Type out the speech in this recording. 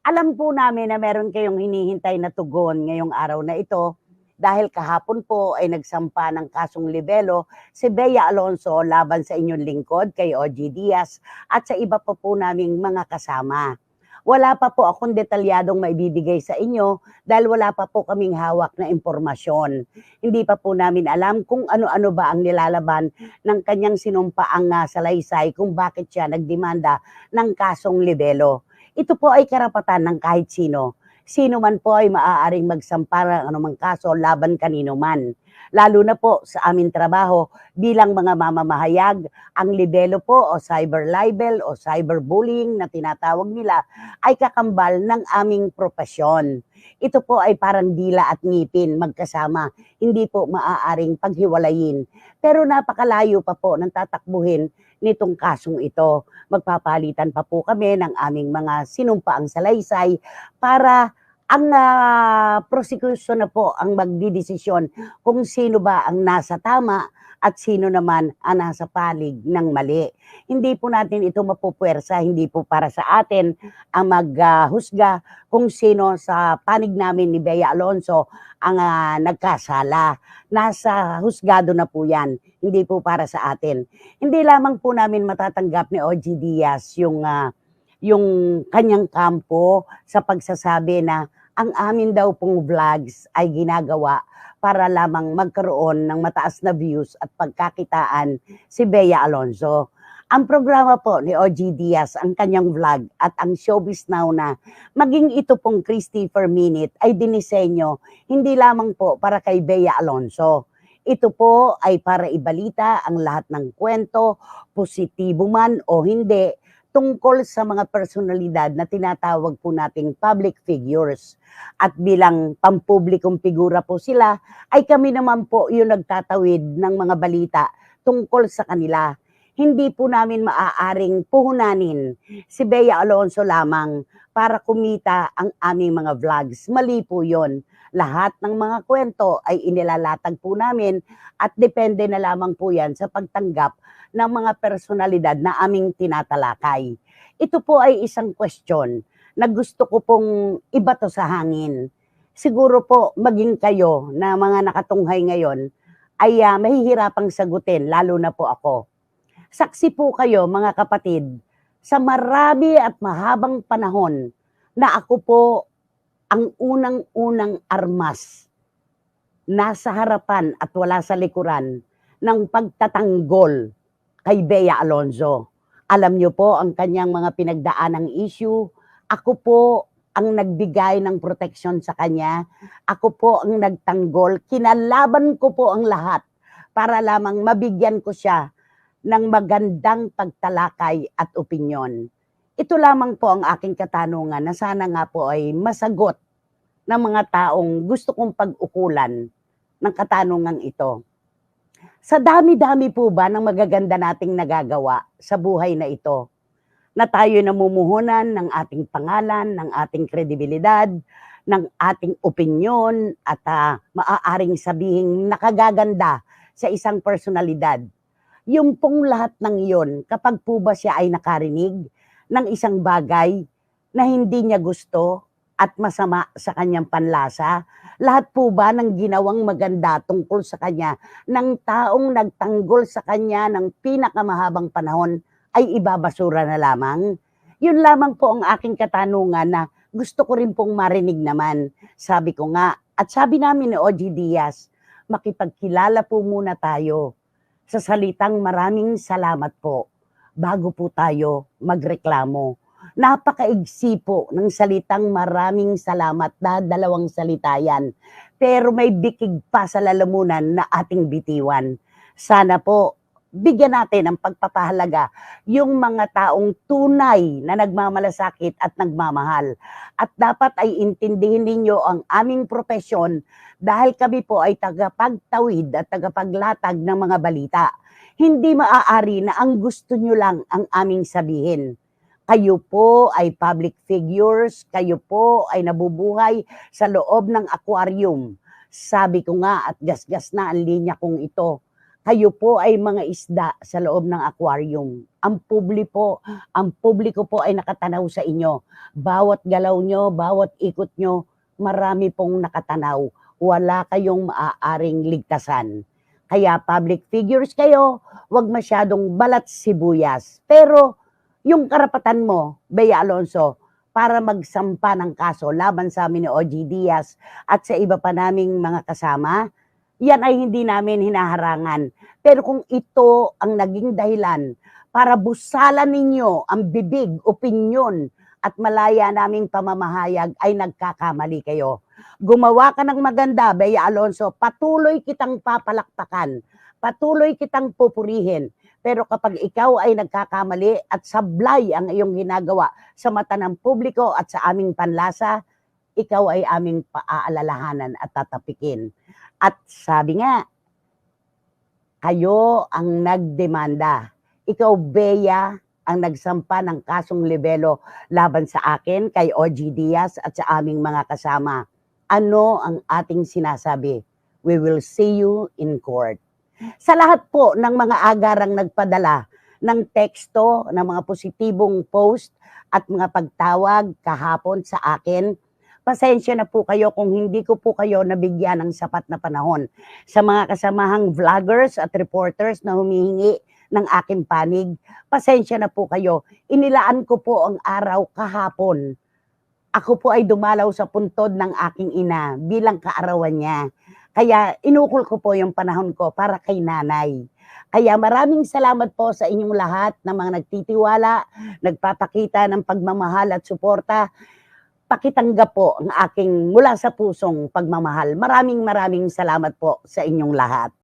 Alam po namin na meron kayong hinihintay na tugon ngayong araw na ito dahil kahapon po ay nagsampa ng kasong libelo si Bea Alonso laban sa inyong lingkod kay OG Diaz at sa iba pa po naming mga kasama. Wala pa po akong detalyadong maibibigay sa inyo dahil wala pa po kaming hawak na impormasyon. Hindi pa po namin alam kung ano-ano ba ang nilalaban ng kanyang sinumpaang salaysay kung bakit siya nagdemanda ng kasong libelo. Ito po ay karapatan ng kahit sino. Sino man po ay maaaring magsampa ng anumang kaso laban kanino man. Lalo na po sa aming trabaho bilang mga mamamahayag, ang libelo po o cyber libel o cyberbullying na tinatawag nila ay kakambal ng aming propesyon. Ito po ay parang dila at ngipin magkasama, hindi po maaaring paghiwalayin. Pero napakalayo pa po ng tatakbuhin nitong kasong ito. Magpapalitan pa po kami ng aming mga sinumpaang salaysay para ang prosecution na po ang magdidesisyon kung sino ba ang nasa tama at sino naman ang nasa palig ng mali. Hindi po natin ito mapupwersa, hindi po para sa atin ang maghusga kung sino sa panig namin ni Bea Alonso ang nagkasala. Nasa husgado na po yan, hindi po para sa atin. Hindi lamang po namin matatanggap ni OG Diaz yung kanyang kampo sa pagsasabi na ang amin daw pong vlogs ay ginagawa para lamang magkaroon ng mataas na views at pagkakitaan si Bea Alonso. Ang programa po ni OG Diaz, ang kanyang vlog at ang Showbiz Now na maging ito pong Christopher Minute ay dinisenyo hindi lamang po para kay Bea Alonso. Ito po ay para ibalita ang lahat ng kwento, positibo man o hindi, tungkol sa mga personalidad na tinatawag po nating public figures. At bilang pampublikong figura po sila, ay kami naman po yung nagtatawid ng mga balita tungkol sa kanila. Hindi po namin maaaring puhunanin si Bea Alonso lamang para kumita ang aming mga vlogs. Mali po yun. Lahat ng mga kwento ay inilalatag po namin at depende na lamang po yan sa pagtanggap ng mga personalidad na aming tinatalakay. Ito po ay isang question na gusto ko pong ibato sa hangin. Siguro po maging kayo na mga nakatunghay ngayon ay mahihirapang sagutin, lalo na po ako. Saksi po kayo mga kapatid, sa marami at mahabang panahon na ako po ang unang-unang armas nasa harapan at wala sa likuran ng pagtatanggol kay Bea Alonso. Alam niyo po ang kanyang mga pinagdaanang issue. Ako po ang nagbigay ng proteksyon sa kanya. Ako po ang nagtanggol. Kinalaban ko po ang lahat para lamang mabigyan ko siya ng magandang pagtalakay at opinyon. Ito lamang po ang aking katanungan na sana nga po ay masagot ng mga taong gusto kong pag-ukulan ng katanungang ito. Sa dami-dami po ba ng magaganda nating nagagawa sa buhay na ito, na tayo namumuhunan ng ating pangalan, ng ating kredibilidad, ng ating opinyon, at maaaring sabihing nakagaganda sa isang personalidad. Yung pong lahat ng iyon, kapag po ba siya ay nakarinig ng isang bagay na hindi niya gusto at masama sa kanyang panlasa, lahat po ba ng ginawang maganda tungkol sa kanya ng taong nagtanggol sa kanya ng pinakamahabang panahon ay ibabasura na lamang? Yun lamang po ang aking katanungan na gusto ko rin pong marinig naman. Sabi ko nga, at sabi namin ni OG Diaz, makipagkilala po muna tayo sa salitang maraming salamat po bago po tayo magreklamo. Napakaigsi po ng salitang maraming salamat na dalawang salita yan. Pero may bikig pa sa lalamunan na ating bitiwan. Sana po, bigyan natin ng pagpapahalaga yung mga taong tunay na nagmamalasakit at nagmamahal. At dapat ay intindihin ninyo ang aming propesyon dahil kami po ay tagapagtawid at tagapaglatag ng mga balita. Hindi maaari na ang gusto nyo lang ang aming sabihin. Kayo po ay public figures, kayo po ay nabubuhay sa loob ng aquarium. Sabi ko nga at gasgas na ang linya kong ito. Kayo po ay mga isda sa loob ng aquarium. Ang publiko po ay nakatanaw sa inyo. Bawat galaw nyo, bawat ikot nyo, marami pong nakatanaw. Wala kayong maaaring ligtasan. Kaya public figures kayo, wag masyadong balat sibuyas. Pero yung karapatan mo, Bea Alonso, para magsampa ng kaso laban sa amin ni OG Diaz at sa iba pa naming mga kasama, yan ay hindi namin hinaharangan. Pero kung ito ang naging dahilan para busalan ninyo ang bibig, opinyon, at malaya naming pamamahayag, ay nagkakamali kayo. Gumawa ka ng maganda, Bea Alonso, patuloy kitang papalakpakan, patuloy kitang pupurihin. Pero kapag ikaw ay nagkakamali at sablay ang iyong ginagawa sa mata ng publiko at sa aming panlasa, ikaw ay aming paaalalahanan at tatapikin. At sabi nga, kayo ang nagdemanda. Ikaw, Bea, ang nagsampa ng kasong libelo laban sa akin, kay OG Diaz at sa aming mga kasama. Ano ang ating sinasabi? We will see you in court. Sa lahat po ng mga agarang nagpadala ng teksto, ng mga positibong post at mga pagtawag kahapon sa akin, pasensya na po kayo kung hindi ko po kayo nabigyan ng sapat na panahon. Sa mga kasamahang vloggers at reporters na humihingi ng aking panig, pasensya na po kayo. Inilaan ko po ang araw kahapon. Ako po ay dumalaw sa puntod ng aking ina bilang kaarawan niya. Kaya inukol ko po yung panahon ko para kay nanay. Kaya maraming salamat po sa inyong lahat na mga nagtitiwala, nagpapakita ng pagmamahal at suporta. Pakitanggap po ang aking mula sa pusong pagmamahal. Maraming salamat po sa inyong lahat.